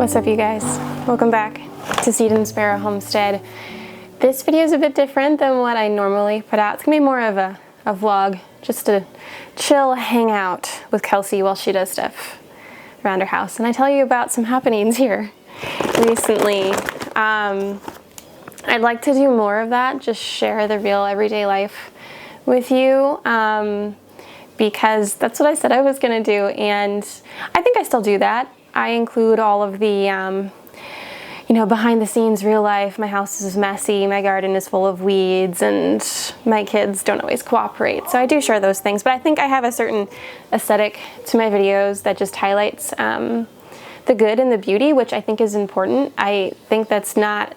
What's up, you guys? Welcome back to Seed and Sparrow Homestead. This video is a bit different than what I normally put out. It's gonna be more of a vlog, just to chill, hang out with Kelsey while she does stuff around her house. And I tell you about some happenings here recently. I'd like to do more of that, just share the real everyday life with you, because that's what I said I was gonna do, and I think I still do that. I include all of the, behind the scenes real life. My house is messy, my garden is full of weeds, and my kids don't always cooperate. So I do share those things, but I think I have a certain aesthetic to my videos that just highlights the good and the beauty, which I think is important. I think that's not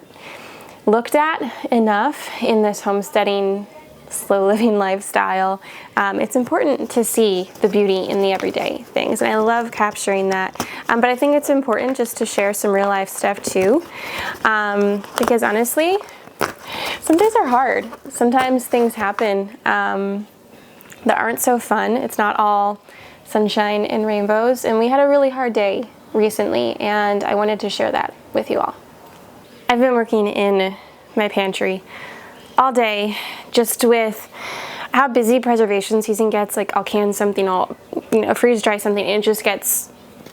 looked at enough in this homesteading, slow living lifestyle. It's important to see the beauty in the everyday things, and I love capturing that. But I think it's important just to share some real life stuff too, because honestly, some days are hard. Sometimes things happen that aren't so fun. It's not all sunshine and rainbows, and we had a really hard day recently, and I wanted to share that with you all. I've been working in my pantry all day, just with how busy preservation season gets. Like, I'll can something, I'll freeze dry something, and it just gets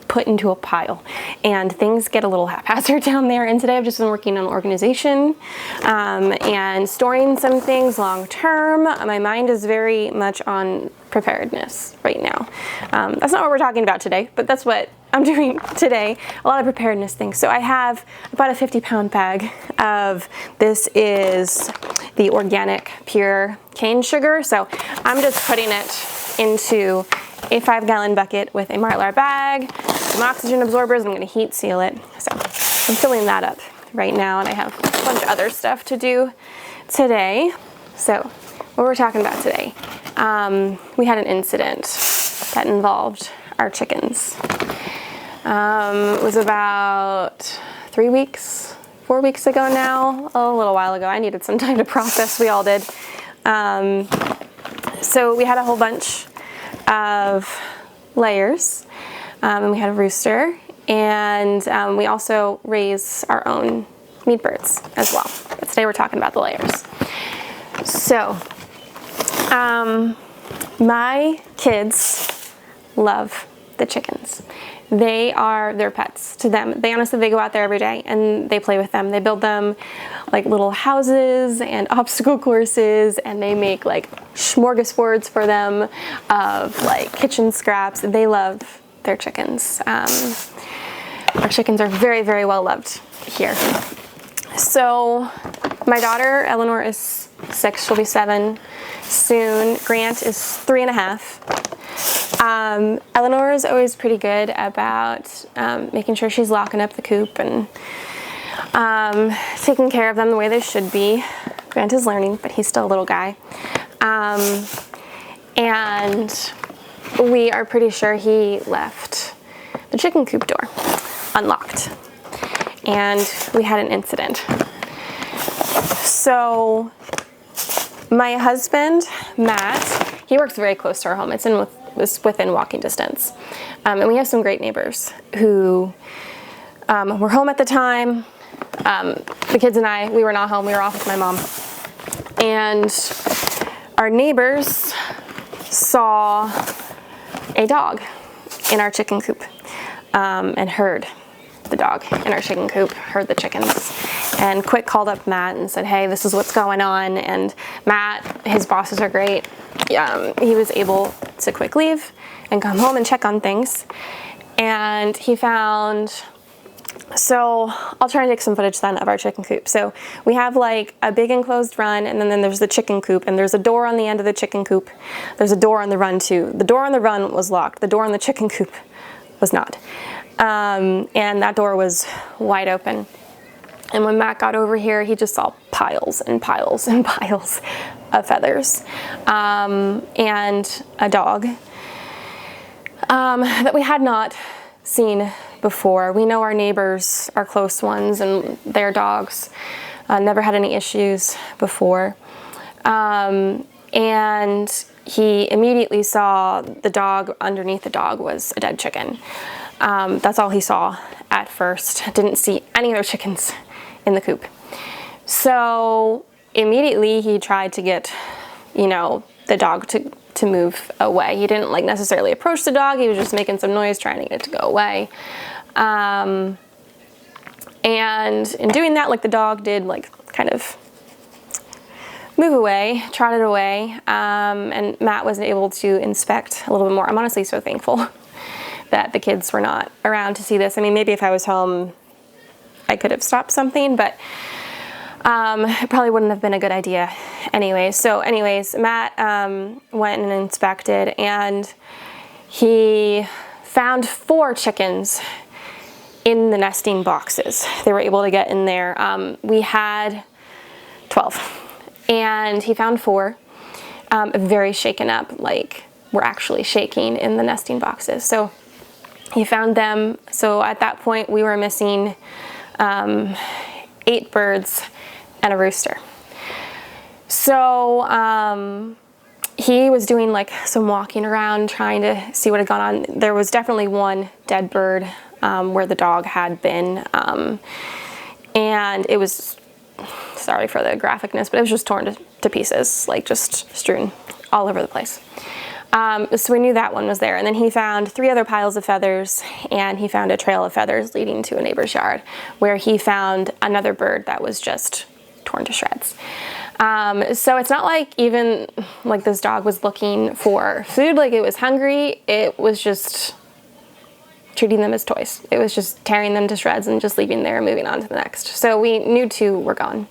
put into a pile, and things get a little haphazard down there. And today I've just been working on organization and storing some things long term. My mind is very much on preparedness right now. That's not what we're talking about today, but that's what I'm doing today. A lot of preparedness things. So I have about a 50-pound bag of, this is the organic pure cane sugar. So I'm just putting it into a 5-gallon bucket with a Mylar bag, some oxygen absorbers. I'm going to heat seal it. So I'm filling that up right now, and I have a bunch of other stuff to do today. So what we're talking about today, we had an incident that involved our chickens. It was about 4 weeks ago now, a little while ago. I needed some time to process, we all did. So we had a whole bunch of layers, and we had a rooster, and we also raise our own meat birds as well. But today we're talking about the layers. So my kids love the chickens. They are their pets to them. They honestly, they go out there every day and they play with them. They build them like little houses and obstacle courses, and they make like smorgasbords for them of like kitchen scraps. They love their chickens. Our chickens are very, very well loved here. So my daughter Eleanor is 6, she'll be 7 soon. Grant is 3.5. Eleanor is always pretty good about making sure she's locking up the coop and taking care of them the way they should be. Grant is learning, but he's still a little guy. And we are pretty sure he left the chicken coop door unlocked, and we had an incident. So my husband, Matt, he works very close to our home. It's within walking distance. And we have some great neighbors who were home at the time. The kids and I, we were not home. We were off with my mom. And our neighbors saw a dog in our chicken coop, and heard the dog in our chicken coop, heard the chickens, and quick called up Matt and said, hey, this is what's going on. And Matt, his bosses are great. He was able to quick leave and come home and check on things. And he found, so I'll try and take some footage then of our chicken coop. So we have like a big enclosed run, and then there's the chicken coop, and there's a door on the end of the chicken coop. There's a door on the run too. The door on the run was locked. The door on the chicken coop was not. And that door was wide open. And when Matt got over here, he just saw piles and piles and piles of feathers, and a dog that we had not seen before. We know our neighbors are close ones, and their dogs never had any issues before. And he immediately saw the dog. Underneath the dog was a dead chicken. That's all he saw. at first. Didn't see any other chickens in the coop. So immediately he tried to get, you know, the dog to move away. He didn't like necessarily approach the dog. He was just making some noise trying to get it to go away. And in doing that, like the dog did like kind of move away, trotted away, and Matt was able to inspect a little bit more. I'm honestly so thankful that the kids were not around to see this. I mean, maybe if I was home, I could have stopped something, but it probably wouldn't have been a good idea anyway. So anyways, Matt went and inspected, and he found 4 chickens in the nesting boxes. They were able to get in there. We had 12. And he found 4, very shaken up, like were actually shaking in the nesting boxes. So he found them. So at that point we were missing 8 birds and a rooster. So he was doing like some walking around trying to see what had gone on. There was definitely one dead bird where the dog had been, and it was, sorry for the graphicness, but it was just torn to pieces, like just strewn all over the place. So we knew that one was there. And then he found 3 other piles of feathers, and he found a trail of feathers leading to a neighbor's yard where he found another bird that was just torn to shreds. So it's not like even like this dog was looking for food, like it was hungry. It was just treating them as toys. It was just tearing them to shreds and just leaving there and moving on to the next. So we knew 2 were gone.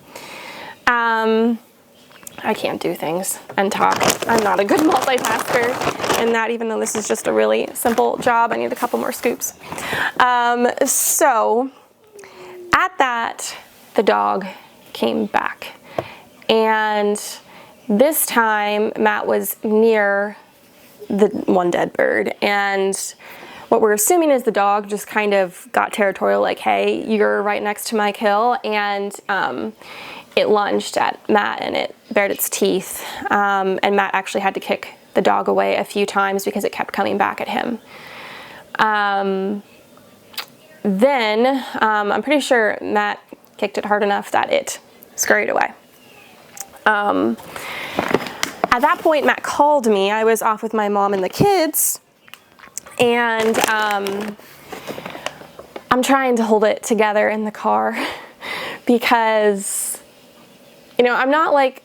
I can't do things and talk. I'm not a good multitasker, and that, even though this is just a really simple job, I need a couple more scoops. So at that, the dog came back, and this time Matt was near the one dead bird, and what we're assuming is the dog just kind of got territorial, like, hey, you're right next to my kill, and it lunged at Matt and it bared its teeth, and Matt actually had to kick the dog away a few times because it kept coming back at him. Then I'm pretty sure Matt kicked it hard enough that it scurried away. At that point, Matt called me. I was off with my mom and the kids, and I'm trying to hold it together in the car because, you know, I'm not like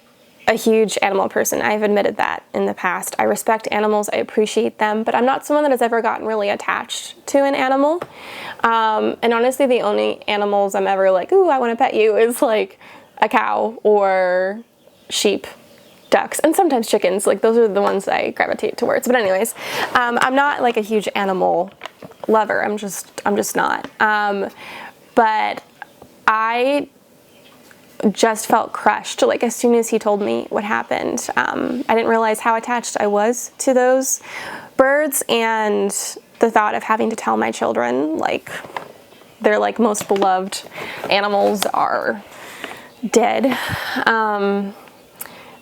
a huge animal person. I've admitted that in the past. I respect animals, I appreciate them, but I'm not someone that has ever gotten really attached to an animal. And honestly, the only animals I'm ever like, ooh, I want to pet you, is like a cow or sheep, ducks, and sometimes chickens. Like, those are the ones I gravitate towards. But anyways, I'm not like a huge animal lover. I'm just not. But I just felt crushed, like, as soon as he told me what happened. I didn't realize how attached I was to those birds, and the thought of having to tell my children, like, their like most beloved animals are dead.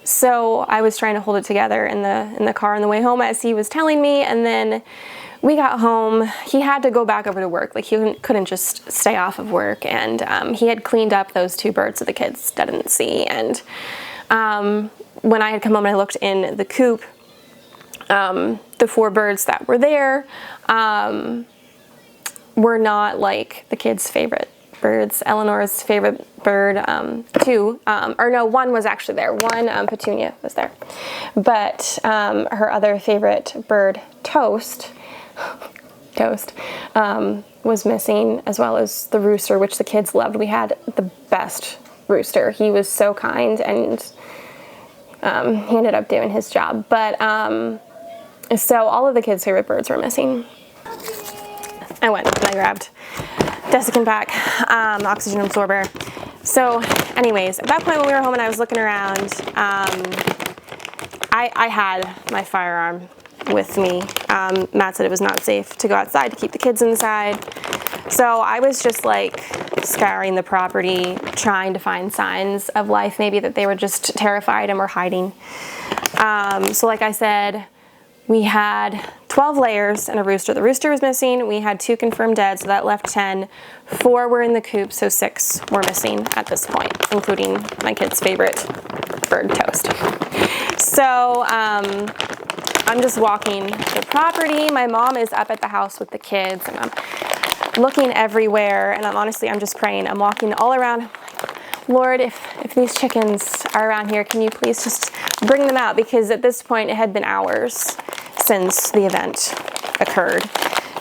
So I was trying to hold it together in the car on the way home as he was telling me, and then we got home. He had to go back over to work. Like, he couldn't just stay off of work, and he had cleaned up those 2 birds that the kids didn't see. And when I had come home and I looked in the coop, the 4 birds that were there were not like the kids' favorite birds. Eleanor's favorite bird, 2, or no, 1 was actually there. 1, Petunia, was there. But her other favorite bird, Toast, was missing, as well as the rooster, which the kids loved. We had the best rooster. He was so kind, and he ended up doing his job. But so all of the kids' favorite birds were missing. I went and I grabbed desiccant pack, oxygen absorber. So anyways, at that point when we were home and I was looking around, I had my firearm with me. Matt said it was not safe to go outside to keep the kids inside. So I was just like scouring the property, trying to find signs of life, maybe that they were just terrified and were hiding. So like I said, we had 12 layers and a rooster. The rooster was missing. We had 2 confirmed dead, so that left 10. 4 were in the coop, so 6 were missing at this point, including my kid's favorite bird, Toast. So I'm just walking the property. My mom is up at the house with the kids, and I'm looking everywhere, and I'm just praying. I'm walking all around. Lord, if these chickens are around here, can you please just bring them out? Because at this point, it had been hours since the event occurred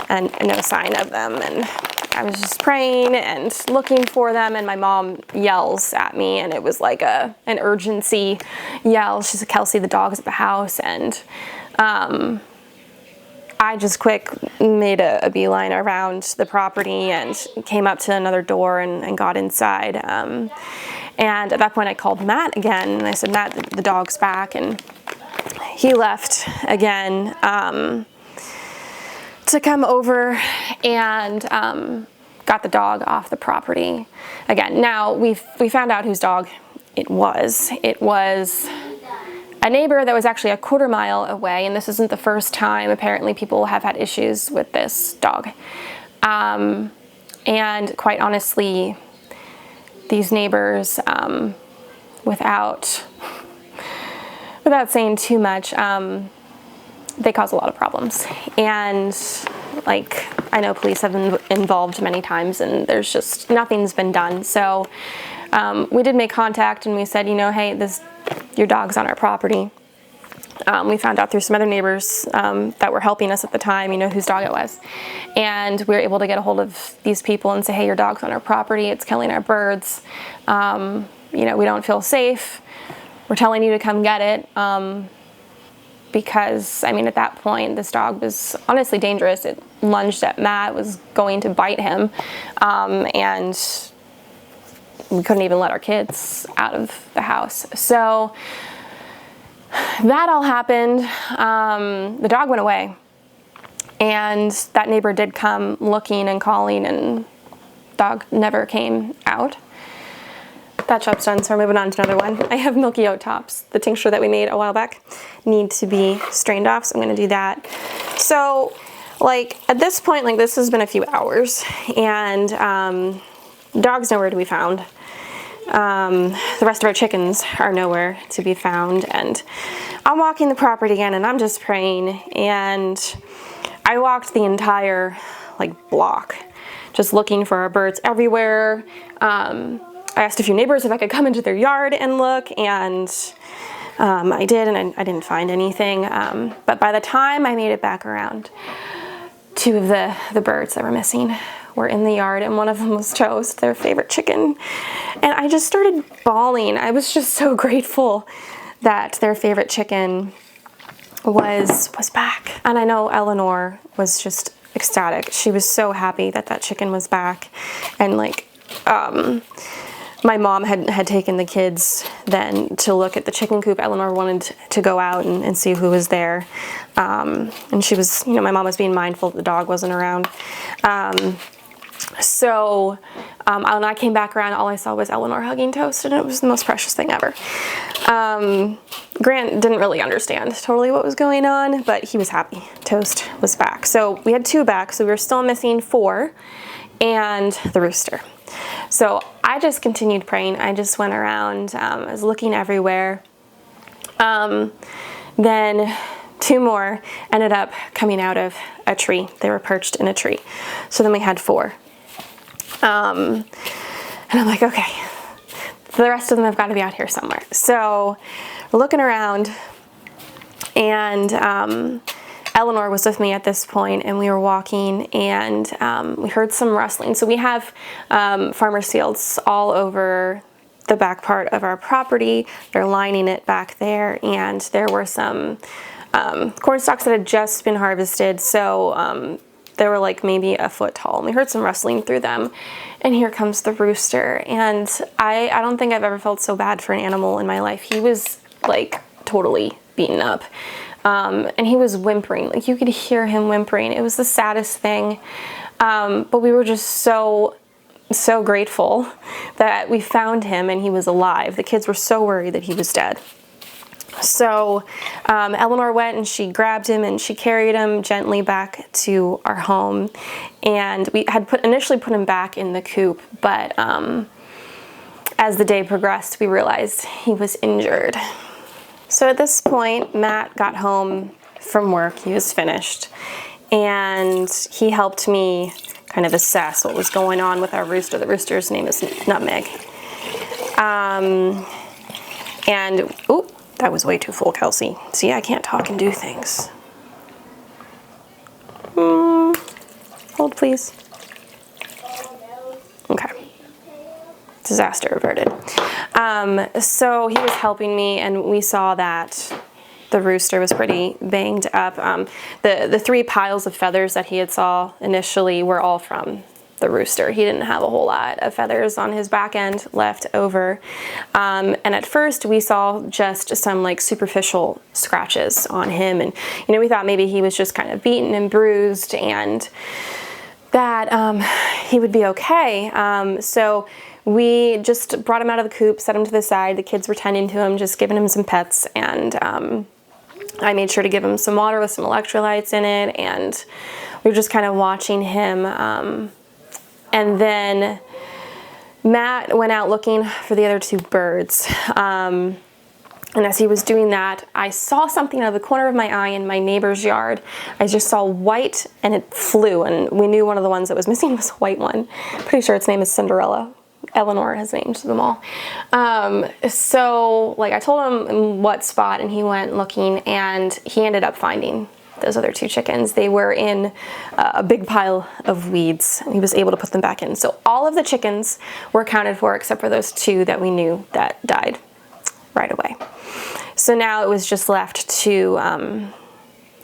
and no sign of them. And I was just praying and looking for them, and my mom yells at me, and it was like an urgency yell. She said, Kelsey, the dog's at the house. And I just quick made a beeline around the property and came up to another door and got inside. And at that point I called Matt again, and I said, Matt, the dog's back. And he left again to come over and got the dog off the property again. Now we found out whose dog it was. It was a neighbor that was actually a quarter mile away, and this isn't the first time. Apparently people have had issues with this dog. And quite honestly, these neighbors, without saying too much, they cause a lot of problems. And like, I know police have been involved many times, and there's just, nothing's been done. So we did make contact, and we said, hey, your dog's on our property. We found out through some other neighbors that were helping us at the time, whose dog it was. And we were able to get a hold of these people and say, hey, your dog's on our property. It's killing our birds. We don't feel safe. We're telling you to come get it. Because, at that point, this dog was honestly dangerous. It lunged at Matt, was going to bite him. And we couldn't even let our kids out of the house. So that all happened. The dog went away, and that neighbor did come looking and calling, and dog never came out. That job's done, so we're moving on to another one. I have milky oat tops, the tincture that we made a while back, need to be strained off, so I'm gonna do that. So at this point, this has been a few hours, and dog's nowhere to be found. The rest of our chickens are nowhere to be found, and I'm walking the property again, and I'm just praying, and I walked the entire block just looking for our birds everywhere. I asked a few neighbors if I could come into their yard and look, and I did, and I didn't find anything. But by the time I made it back around, 2 of the birds that were missing were in the yard, and one of them was Toast, their favorite chicken. And I just started bawling. I was just so grateful that their favorite chicken was back. And I know Eleanor was just ecstatic. She was so happy that chicken was back. And my mom had taken the kids then to look at the chicken coop. Eleanor wanted to go out and see who was there. And she was, my mom was being mindful that the dog wasn't around. So when I came back around, all I saw was Eleanor hugging Toast, and it was the most precious thing ever. Grant didn't really understand totally what was going on, but he was happy. Toast was back. So we had 2 back, so we were still missing 4, and the rooster. So I just continued praying. I just went around, I was looking everywhere. Then 2 more ended up coming out of a tree. They were perched in a tree. So then we had 4. And I'm like, okay, the rest of them have got to be out here somewhere. So we're looking around, and Eleanor was with me at this point, and we were walking, and we heard some rustling. So we have farmer's fields all over the back part of our property. They're lining it back there, and there were some corn stalks that had just been harvested. So they were maybe a foot tall, and we heard some rustling through them. And here comes the rooster, and I don't think I've ever felt so bad for an animal in my life. He was totally beaten up. And he was whimpering, you could hear him whimpering. It was the saddest thing. But we were just so grateful that we found him and he was alive. The kids were so worried that he was dead. So Eleanor went and she grabbed him and she carried him gently back to our home. And we had initially put him back in the coop, but as the day progressed, we realized he was injured. So at this point, Matt got home from work. He was finished. And he helped me kind of assess what was going on with our rooster. The rooster's name is Nutmeg. And, oh, that was way too full, Kelsey. See, I can't talk and do things. Hold, please. Okay. Disaster averted. So he was helping me, and we saw that the rooster was pretty banged up. The 3 piles of feathers that he had saw initially were all from the rooster. He didn't have a whole lot of feathers on his back end left over. And at first we saw just some like superficial scratches on him. And, you know, we thought maybe he was just kind of beaten and bruised and that he would be okay. So we just brought him out of the coop, set him to the side. The kids were tending to him, just giving him some pets. And I made sure to give him some water with some electrolytes in it. And we were just kind of watching him. And then Matt went out looking for the other 2 birds. And as he was doing that, I saw something out of the corner of my eye in my neighbor's yard. I just saw white and it flew, and we knew one of the ones that was missing was a white one. Pretty sure its name is Cinderella. Eleanor has named them all. So like I told him what spot, and he went looking, and he ended up finding those other 2 chickens. They were in a big pile of weeds. He was able to put them back in. So all of the chickens were accounted for except for those 2 that we knew that died right away. So now it was just left to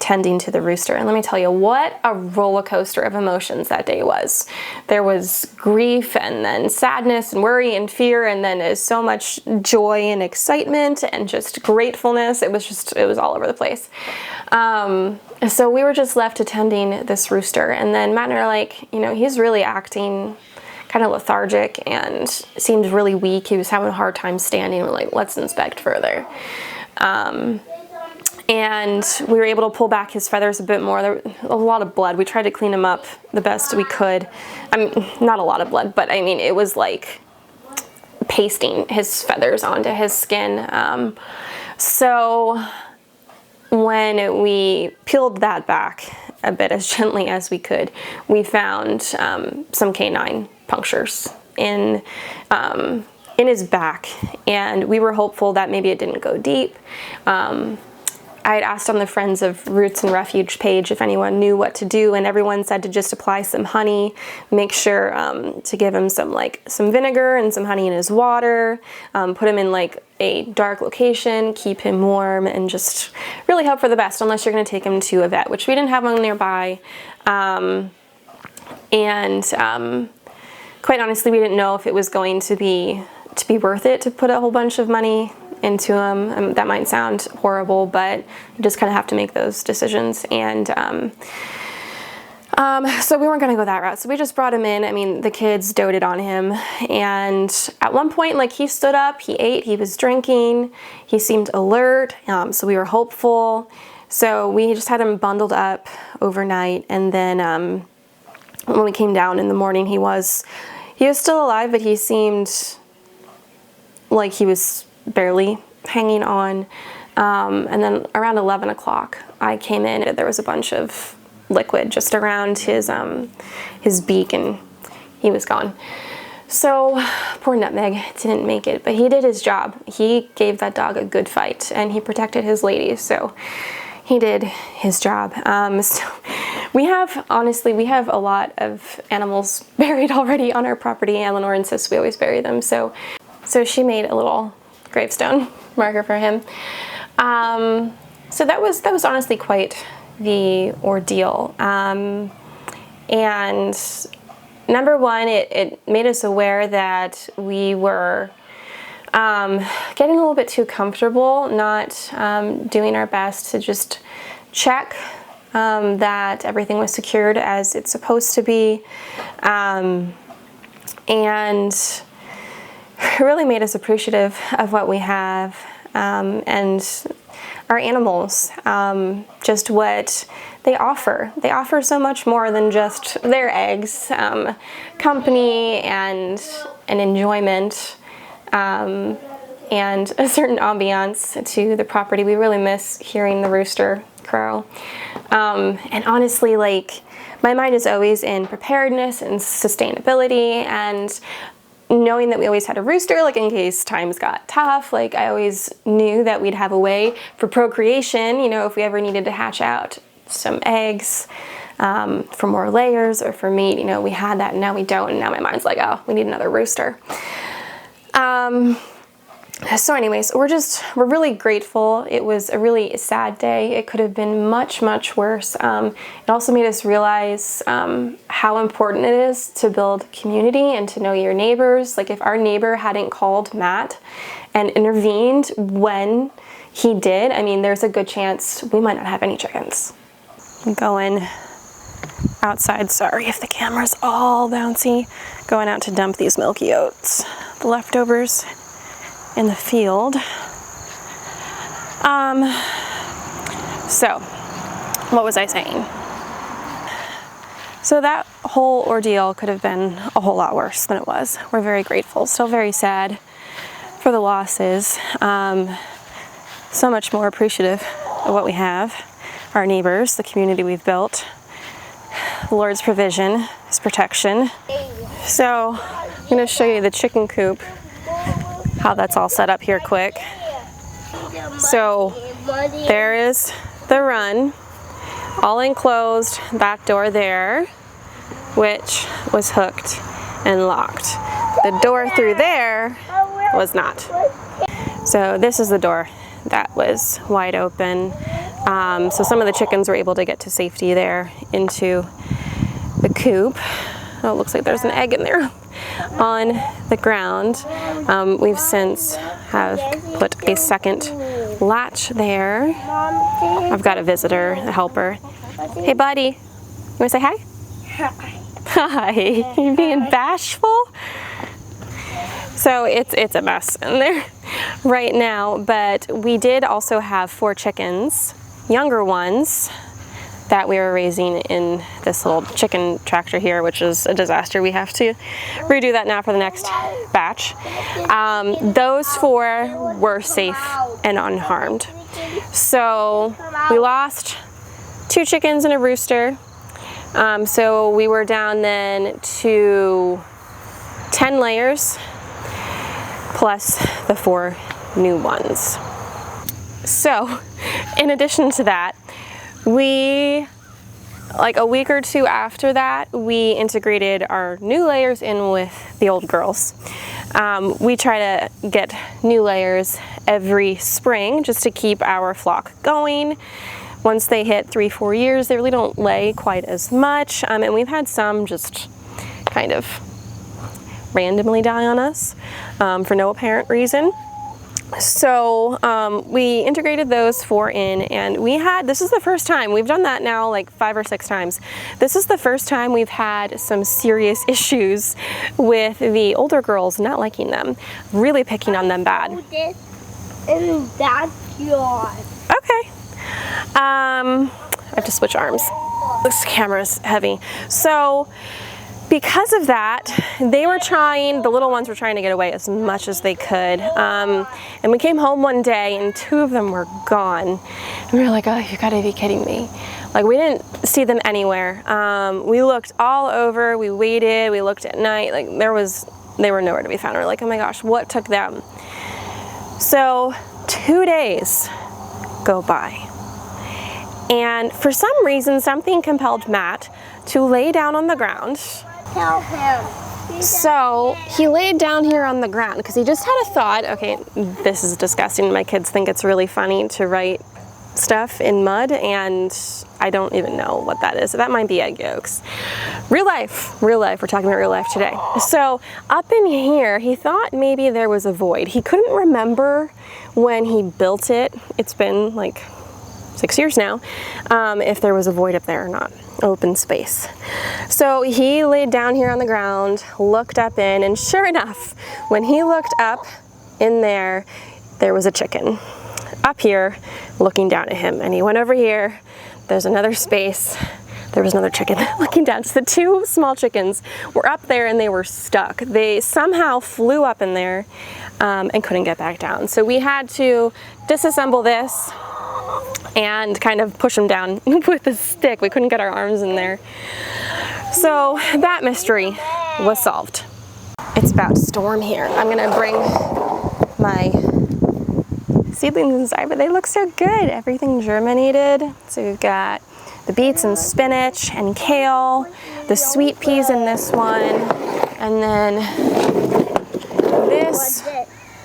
tending to the rooster. And let me tell you, what a roller coaster of emotions that day was. There was grief, and then sadness and worry and fear, and then so much joy and excitement and just gratefulness. It was all over the place. So we were just left attending this rooster, and then Matt and I are like, you know, he's really acting kind of lethargic and seemed really weak. He was having a hard time standing. We're like, let's inspect further. And we were able to pull back his feathers a bit more. There was a lot of blood. We tried to clean him up the best we could. I mean, not a lot of blood, but I mean, it was like pasting his feathers onto his skin. So when we peeled that back a bit as gently as we could, we found some canine punctures in his back, and we were hopeful that maybe it didn't go deep. I had asked on the Friends of Roots and Refuge page if anyone knew what to do, and everyone said to just apply some honey, make sure to give him some vinegar and some honey in his water, put him in like a dark location, keep him warm, and just really hope for the best unless you're going to take him to a vet, which we didn't have one nearby. Quite honestly, we didn't know if it was going to be worth it to put a whole bunch of money into him. That might sound horrible, but you just kind of have to make those decisions. And so we weren't going to go that route. So we just brought him in. I mean, the kids doted on him. And at one point, like, he stood up, he ate, he was drinking, he seemed alert. So we were hopeful. So we just had him bundled up overnight. And then when we came down in the morning, he was still alive, but he seemed like he was barely hanging on. And then around 11 o'clock, I came in. There was a bunch of liquid just around his beak, and he was gone. So poor Nutmeg didn't make it, but he did his job. He gave that dog a good fight, and he protected his lady. So he did his job. So we have a lot of animals buried already on our property. Eleanor insists we always bury them. So she made a little gravestone marker for him. So that was honestly quite the ordeal. And number one, it made us aware that we were getting a little bit too comfortable, not doing our best to just check that everything was secured as it's supposed to be. And it really made us appreciative of what we have. and our animals, just what they offer. They offer so much more than just their eggs, company and enjoyment, and a certain ambiance to the property. We really miss hearing the rooster crow. And honestly, like, my mind is always in preparedness and sustainability, and knowing that we always had a rooster, like in case times got tough, like I always knew that we'd have a way for procreation, you know, if we ever needed to hatch out some eggs for more layers or for meat, you know, we had that and now we don't, and now my mind's like, oh, we need another rooster. So anyways, we're really grateful. It was a really sad day. It could have been much, much worse. It also made us realize how important it is to build community and to know your neighbors. Like, if our neighbor hadn't called Matt and intervened when he did, I mean, there's a good chance we might not have any chickens. I'm going outside, sorry if the camera's all bouncy, going out to dump these milky oats, the leftovers in the field. So what was I saying? So that whole ordeal could have been a whole lot worse than it was. We're very grateful, still very sad for the losses. So much more appreciative of what we have, our neighbors, the community we've built, the Lord's provision, His protection. So I'm going to show you the chicken coop, how that's all set up here quick. So there is the run, all enclosed, back door there, which was hooked and locked. The door through there was not. So this is the door that was wide open. So some of the chickens were able to get to safety there into the coop. Oh, it looks like there's an egg in there on the ground. We've since have put a second latch there. I've got a visitor, a helper. Hey buddy, you wanna say hi? Hi, you're being bashful? So it's a mess in there right now, but we did also have 4 chickens, younger ones, that we were raising in this little chicken tractor here, which is a disaster. We have to redo that now for the next batch. Those 4 were safe and unharmed. So we lost 2 chickens and a rooster. So we were down then to 10 layers plus the 4 new ones. So in addition to that, we, like a week or 2 after that, we integrated our new layers in with the old girls. We try to get new layers every spring just to keep our flock going. Once they hit 3-4 years, they really don't lay quite as much. And we've had some just kind of randomly die on us for no apparent reason. So we integrated those 4 in, and we had, this is the first time, we've done that now like 5 or 6 times. This is the first time we've had some serious issues with the older girls not liking them, really picking on them bad. And that's yours. Okay. I have to switch arms. This camera's heavy. So because of that, they were trying, the little ones were trying to get away as much as they could. And we came home one day and 2 of them were gone. And we were like, oh, you gotta be kidding me. Like, we didn't see them anywhere. We looked all over, we waited, we looked at night, like they were nowhere to be found. We were like, oh my gosh, what took them? So 2 days go by. And for some reason, something compelled Matt to lay down on the ground. Tell him. So he laid down here on the ground because he just had a thought. Okay, this is disgusting. My kids think it's really funny to write stuff in mud, and I don't even know what that is. So that might be egg yolks. Real life, we're talking about real life today. So up in here, he thought maybe there was a void. He couldn't remember when he built it. It's been like 6 years now, if there was a void up there or not, open space. So he laid down here on the ground, looked up in, and sure enough, when he looked up in there, there was a chicken up here looking down at him, and he went over here. There's another space. There was another chicken looking down. So the two small chickens were up there and they were stuck. They somehow flew up in there and couldn't get back down. So we had to disassemble this and kind of push them down with a stick. We couldn't get our arms in there. So that mystery was solved. It's about to storm here. I'm gonna bring my seedlings inside, but they look so good. Everything germinated. So we've got the beets and spinach and kale, the sweet peas in this one, and then this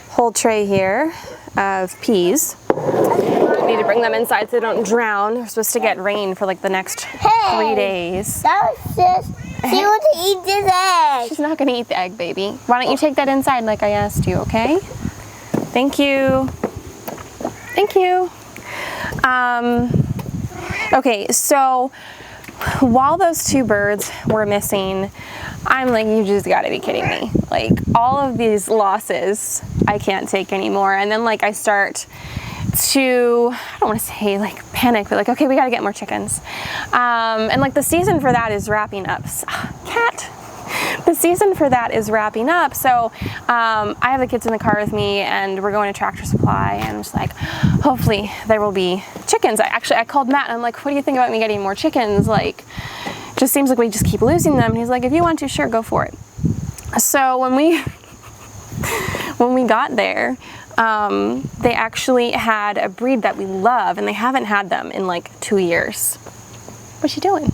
whole tray here of peas. I need to bring them inside so they don't drown. We're supposed to get rain for like the next 3 days. That was just, she wants to eat this egg. She's not gonna eat the egg, baby. Why don't you take that inside like I asked you, okay? Thank you. Thank you. Okay, so while those two birds were missing, I'm like, you just gotta be kidding me. Like, all of these losses I can't take anymore. And then like I start to, I don't want to say like panic, but like, okay, we gotta get more chickens. And like the season for that is wrapping up. Cat. The season for that is wrapping up. So I have the kids in the car with me and we're going to Tractor Supply, and I'm just like, hopefully there will be chickens. I called Matt and I'm like, what do you think about me getting more chickens? Like, just seems like we just keep losing them. And he's like, if you want to, sure, go for it. So when we got there, they actually had a breed that we love, and they haven't had them in like 2 years. What you doing?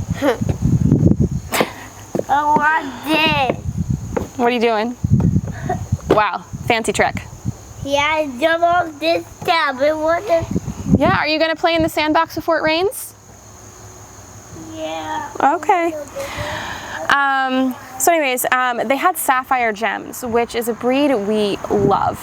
I want this. What are you doing? Wow, fancy trick. Yeah, jump off this tab. Yeah, are you gonna play in the sandbox before it rains? Yeah. Okay. So anyways, they had sapphire gems, which is a breed we love.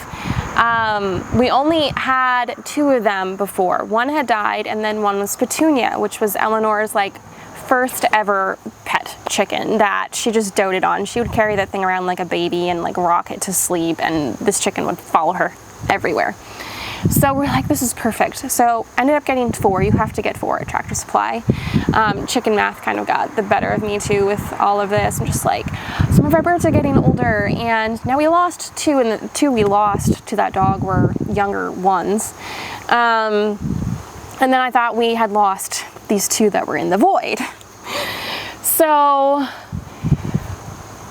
We only had 2 of them before. One had died, and then one was Petunia, which was Eleanor's like first ever pet chicken that she just doted on. She would carry that thing around like a baby and like rock it to sleep, and this chicken would follow her everywhere. So we're like, this is perfect. So ended up getting 4. You have to get 4 at Tractor Supply. Chicken math kind of got the better of me too with all of this. I'm just like, some of our birds are getting older, and now we lost 2, and the 2 we lost to that dog were younger ones. And then I thought we had lost these 2 that were in the void. So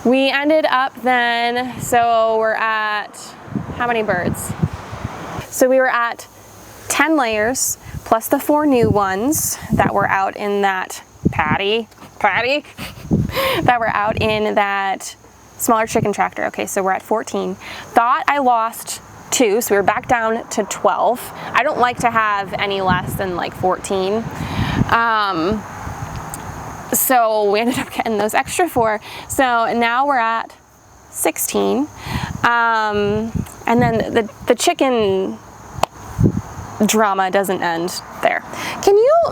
we ended up then, so we're at, how many birds? So we were at 10 layers plus the 4 new ones that were out in that patty, that were out in that smaller chicken tractor. Okay, so we're at 14. Thought I lost 2, so we were back down to 12. I don't like to have any less than like 14. So we ended up getting those extra 4. So now we're at 16. And then the chicken drama doesn't end there.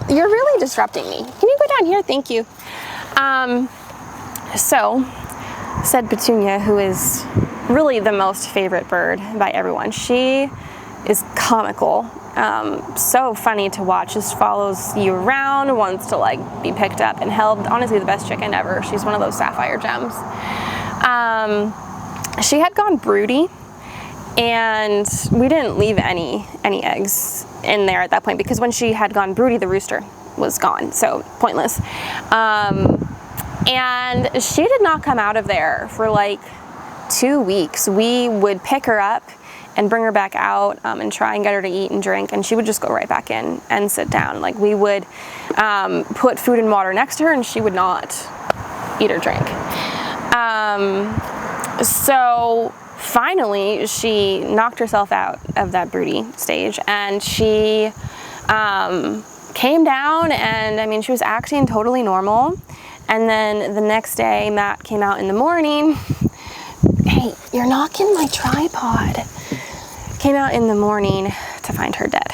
You're really disrupting me. Can you go down here? Thank you. So said Petunia, who is really the most favorite bird by everyone. She is comical. So funny to watch, just follows you around, wants to like be picked up and held. Honestly, the best chicken ever. She's one of those sapphire gems. She had gone broody, and we didn't leave any eggs in there at that point, because when she had gone broody, the rooster was gone, so pointless. And she did not come out of there for like 2 weeks. We would pick her up and bring her back out and try and get her to eat and drink, and she would just go right back in and sit down. Like, we would put food and water next to her, and she would not eat or drink. So finally she knocked herself out of that broody stage, and she came down, and I mean, she was acting totally normal. And then the next day, Matt came out in the morning. Hey, you're knocking my tripod. Came out in the morning to find her dead.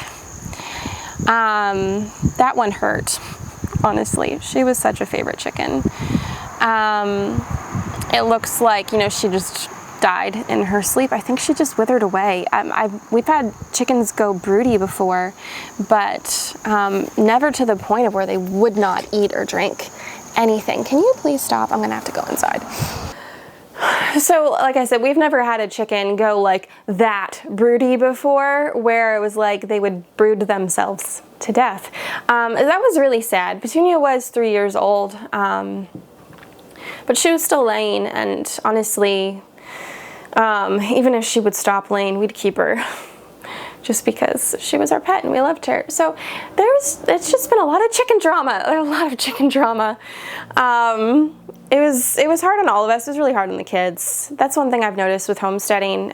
That one hurt, honestly. She was such a favorite chicken. It looks like, you know, she just died in her sleep. I think she just withered away. We've had chickens go broody before, but never to the point of where they would not eat or drink anything. Can you please stop? I'm gonna have to go inside. So, like I said, we've never had a chicken go like that broody before, where it was like they would brood themselves to death. That was really sad. Petunia was 3 years old, but she was still laying, and honestly, even if she would stop laying, we'd keep her just because she was our pet and we loved her. So it's just been a lot of chicken drama, It was hard on all of us. It was really hard on the kids. That's one thing I've noticed with homesteading.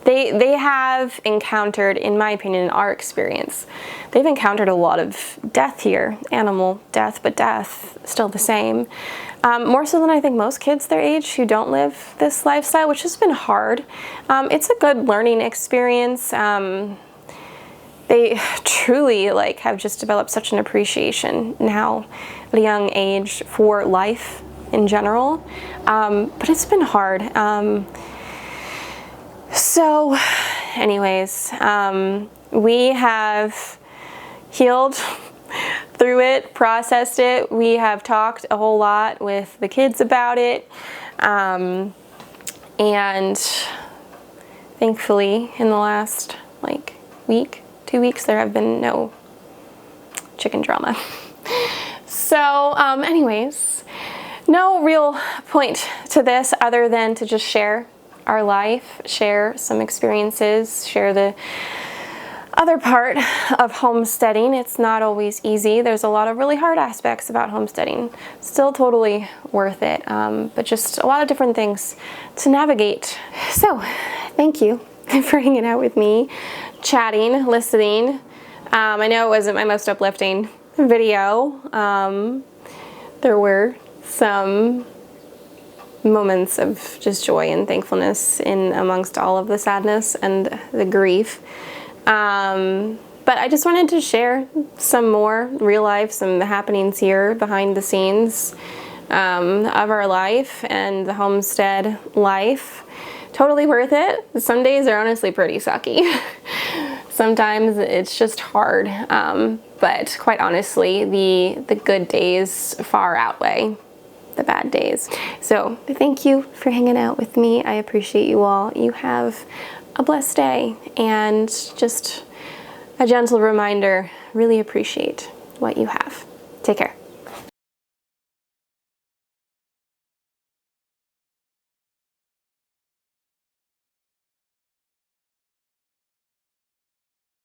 They have encountered, in my opinion, in our experience, they've encountered a lot of death here. Animal death, but death still the same. More so than I think most kids their age who don't live this lifestyle, which has been hard. It's a good learning experience. They truly have just developed such an appreciation now at a young age for life in general. But it's been hard. So anyways, we have healed through it, processed it. We have talked a whole lot with the kids about it. And thankfully in the last week, 2 weeks, there have been no chicken drama. So anyways, no real point to this other than to just share our life, share some experiences, share the other part of homesteading. It's not always easy. There's a lot of really hard aspects about homesteading. Still totally worth it, but just a lot of different things to navigate. So thank you for hanging out with me, chatting, listening. I know it wasn't my most uplifting video. There were some moments of just joy and thankfulness in amongst all of the sadness and the grief. But I just wanted to share some more real life, some happenings here behind the scenes of our life and the homestead life. Totally worth it. Some days are honestly pretty sucky. Sometimes it's just hard, but quite honestly, the good days far outweigh the bad days. So thank you for hanging out with me. I appreciate you all. You have a blessed day, and just a gentle reminder, really appreciate what you have. Take care.